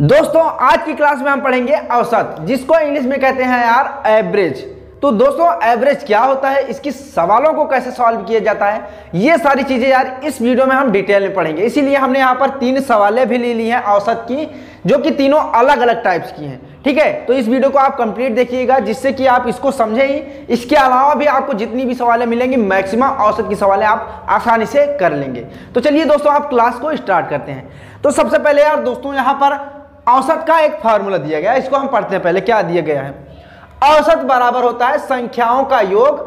दोस्तों आज की क्लास में हम पढ़ेंगे औसत, जिसको इंग्लिश में कहते हैं यार एवरेज। तो दोस्तों एवरेज क्या होता है, इसकी सवालों को कैसे सॉल्व किया जाता है, ये सारी चीजें यार इस वीडियो में हम डिटेल में पढ़ेंगे। इसीलिए हमने यहाँ पर 3 सवालें भी ले ली हैं औसत की, जो कि तीनों अलग अलग टाइप्स की हैं। ठीक है, तो इस वीडियो को आप कंप्लीट देखिएगा, जिससे कि आप इसको समझें ही। इसके अलावा भी आपको जितनी भी सवालें मिलेंगी, मैक्सिमम औसत की सवालें आप आसानी से कर लेंगे। तो चलिए दोस्तों आप क्लास को स्टार्ट करते हैं। तो सबसे पहले यार दोस्तों यहाँ पर औसत का एक फार्मूला दिया गया है, इसको हम पढ़ते हैं। पहले क्या दिया गया है, औसत बराबर होता है संख्याओं का योग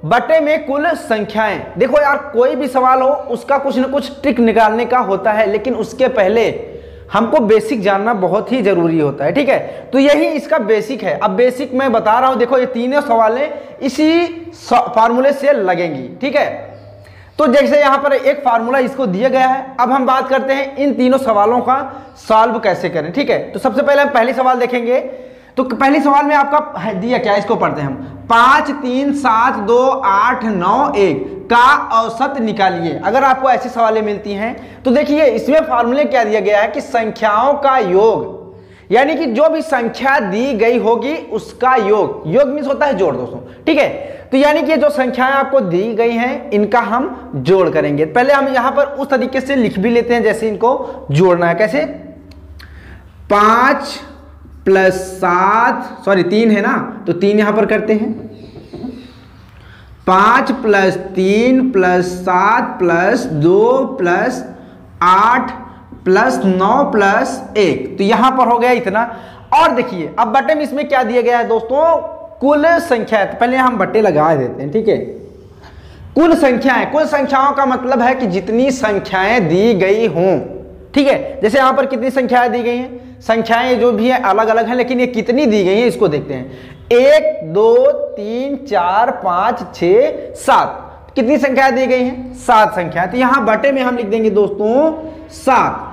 बटे में कुल संख्याएं। देखो यार कोई भी सवाल हो उसका कुछ ना कुछ ट्रिक निकालने का होता है, लेकिन उसके पहले हमको बेसिक जानना बहुत ही जरूरी होता है। ठीक है, तो यही इसका बेसिक है। अब बेसिक मैं बता रहा हूं, देखो ये तीनों सवालें इसी फार्मूले से लगेंगी। ठीक है, तो जैसे यहां पर एक फार्मूला इसको दिया गया है, अब हम बात करते हैं इन तीनों सवालों का सॉल्व कैसे करें। ठीक है, तो सबसे पहले हम पहले सवाल देखेंगे। तो पहले सवाल में आपका दिया क्या है, इसको पढ़ते हैं हम। 5 3 7 2 8 9 1 का औसत निकालिए। अगर आपको ऐसी सवालें मिलती हैं तो देखिए इसमें फार्मूले क्या दिया गया है कि संख्याओं का योग, यानी कि जो भी संख्या दी गई होगी उसका योग। योग मीन्स होता है जोड़ दोस्तों। ठीक है, तो यानी कि जो संख्याएं आपको दी गई हैं इनका हम जोड़ करेंगे। पहले हम यहां पर उस तरीके से लिख भी लेते हैं जैसे इनको जोड़ना है। कैसे, 5 + 7 सॉरी 3 है ना, तो 3 यहां पर करते हैं। 5 + 3 + 7 + 2 + 8 + 9 + 1, तो यहां पर हो गया इतना। और देखिए अब बटे में इसमें क्या दिया गया है दोस्तों, कुल संख्या। तो पहले हम बटे लगा देते हैं। ठीक है, कुल संख्याएं, कुल संख्याओं का मतलब है कि जितनी संख्याएं दी गई हों। ठीक है, जैसे यहां पर कितनी संख्याएं दी गई हैं, संख्याएं जो भी है अलग अलग हैं, लेकिन ये कितनी दी गई हैं इसको देखते हैं। 1 2 3 4 5 6 7, कितनी संख्याएं दी गई हैं, 7 संख्याएं। तो यहां बटे में हम लिख देंगे दोस्तों 7।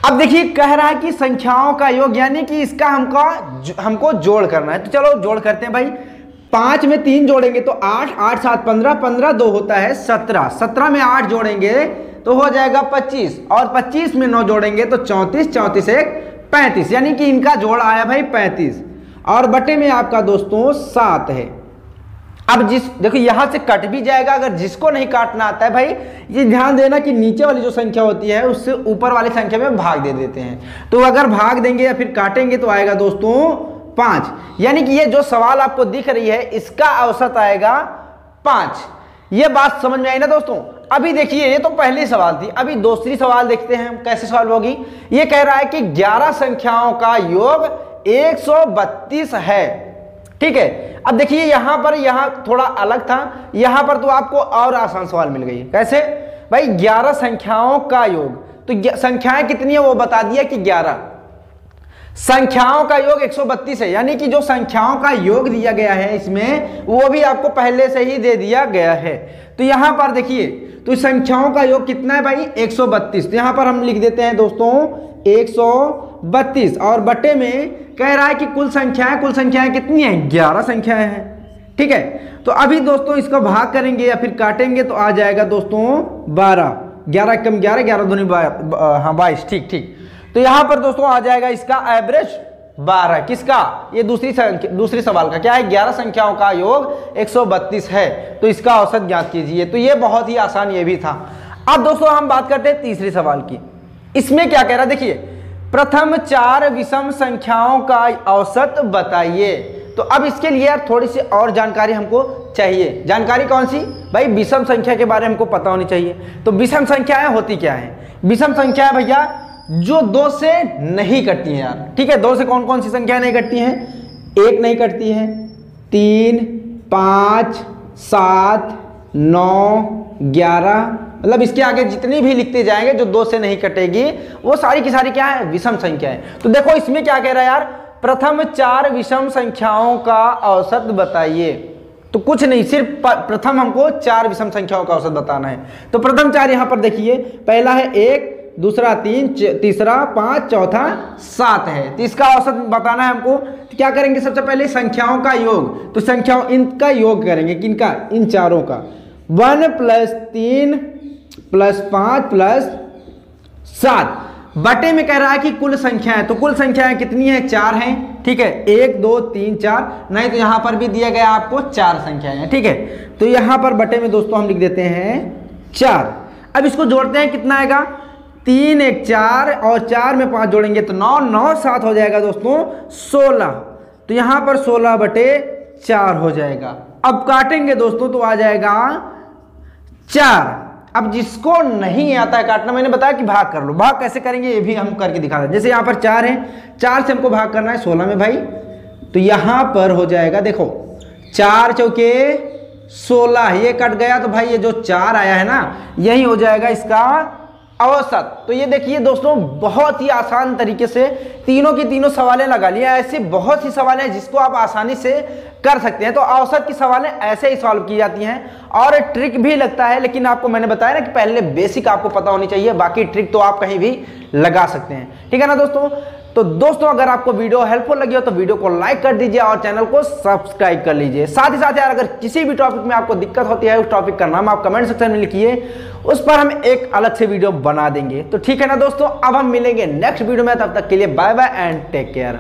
अब देखिए कह रहा है कि संख्याओं का योग, यानी कि इसका हमको जोड़ करना है। तो चलो जोड़ करते हैं भाई। 5 में 3 जोड़ेंगे तो 8 8 7 15 15 2 होता है 17 17 में 8 जोड़ेंगे तो हो जाएगा 25, और 25 में 9 जोड़ेंगे तो 34 34 1 35, यानी कि इनका जोड़ आया भाई 35, और बटे में आपका दोस्तों 7 है। अब देखो यहां से कट भी जाएगा, अगर जिसको नहीं काटना आता है भाई ये ध्यान देना कि नीचे वाली जो संख्या होती है उससे ऊपर वाली संख्या में भाग दे देते हैं। तो अगर भाग देंगे या फिर काटेंगे तो आएगा दोस्तों 5, यानी कि ये जो सवाल आपको दिख रही है इसका औसत आएगा 5। ये बात समझ में आई ना दोस्तों। अभी देखिए ये तो पहली सवाल थी, अभी दूसरी सवाल देखते हैं हम कैसे सॉल्व होगी। ये कह रहा है कि 11 संख्याओं का योग 132 है। ठीक है, अब देखिए यहां पर थोड़ा अलग था, यहां पर तो आपको और आसान सवाल मिल गई। कैसे भाई, 11 संख्याओं का योग, तो संख्याएं कितनी है वो बता दिया कि 11, संख्याओं का योग 132 है, यानी कि जो संख्याओं का योग दिया गया है इसमें वो भी आपको पहले से ही दे दिया गया है। तो यहां पर देखिए तो संख्याओं का योग कितना है भाई, 132। तो यहां पर हम लिख देते हैं दोस्तों 132, और बटे में कह रहा है कि कुल संख्याएं कितनी है, 11 संख्याएं हैं। ठीक है, तो अभी दोस्तों इसका भाग करेंगे या फिर काटेंगे तो आ जाएगा दोस्तों 12, 11 कम 11 11 दूनी 22। ठीक ठीक, तो यहां पर दोस्तों आ जाएगा इसका एवरेज 12। किसका, ये दूसरी सवाल का क्या है, 11 संख्याओं का योग 132 है, तो इसका औसत ज्ञात कीजिए। तो ये बहुत ही आसान ये भी था। अब दोस्तों हम बात करते हैं तीसरी सवाल की। इसमें क्या कह रहा है, देखिए प्रथम 4 विषम संख्याओं का औसत बताइए। तो अब इसके लिए यार थोड़ी सी और जानकारी हमको चाहिए। जानकारी कौन सी भाई, विषम संख्या के बारे में हमको पता होनी चाहिए। तो विषम संख्याएं होती क्या है, विषम संख्याएं भैया जो 2 से नहीं कटती हैं यार। ठीक है, 2 से कौन कौन सी संख्या नहीं कटती हैं, 1 नहीं कटती है, 3 5 7 9 11, मतलब इसके आगे जितनी भी लिखते जाएंगे जो 2 से नहीं कटेगी वो सारी की सारी क्या है, विषम संख्या है। तो देखो इसमें क्या कह रहा है यार, प्रथम 4 विषम संख्याओं का औसत बताइए। तो कुछ नहीं, सिर्फ प्रथम हमको 4 विषम संख्याओं का औसत बताना है। तो प्रथम 4 यहां पर देखिए, पहला है 1, दूसरा 3, तीसरा 5, चौथा 7 है। तो इसका औसत बताना है हमको। तो क्या करेंगे, सबसे पहले संख्याओं का योग, तो संख्याओं इनका योग करेंगे, किनका, इन चारों का। 1 + 3 + 5 + 7, बटे में कह रहा है कि कुल संख्या है, तो कुल संख्याएं कितनी है, 4 हैं, ठीक है, 1 2 3 4, नहीं तो यहां पर भी दिया गया आपको 4 संख्याएं हैं, ठीक है। तो यहां पर बटे में दोस्तों हम लिख देते हैं 4। अब इसको जोड़ते हैं, कितना आएगा, 3 1 4 और 4 में 5 जोड़ेंगे तो 9 9 7 हो जाएगा दोस्तों 16। तो यहां पर 16 बटे 4 हो जाएगा। अब काटेंगे दोस्तों तो आ जाएगा 4। अब जिसको नहीं आता है काटना, मैंने बताया कि भाग कर लो, भाग कैसे करेंगे ये भी हम करके दिखा दें। जैसे यहाँ पर 4 है, 4 से हमको भाग करना है 16 में भाई, तो यहाँ पर हो जाएगा, देखो 4 चौके 16, ये कट गया तो भाई ये जो 4 आया है ना, यही हो जाएगा इसका औसत। तो ये देखिए दोस्तों, बहुत ही आसान तरीके से तीनों की तीनों सवालें लगा लिए। ऐसे बहुत सी सवालें हैं जिसको आप आसानी से कर सकते हैं। तो औसत की सवालें ऐसे ही सॉल्व की जाती हैं और ट्रिक भी लगता है, लेकिन आपको मैंने बताया ना कि पहले बेसिक आपको पता होनी चाहिए, बाकी ट्रिक तो आप कहीं भी लगा सकते हैं, ठीक है ना दोस्तों। तो दोस्तों अगर आपको वीडियो हेल्पफुल लगी हो तो वीडियो को लाइक कर दीजिए और चैनल को सब्सक्राइब कर लीजिए। साथ ही साथ यार, अगर किसी भी टॉपिक में आपको दिक्कत होती है, उस टॉपिक का नाम आप कमेंट सेक्शन में लिखिए, उस पर हम एक अलग से वीडियो बना देंगे। तो ठीक है ना दोस्तों, अब हम मिलेंगे नेक्स्ट वीडियो में, तब तक के लिए bye bye and take care.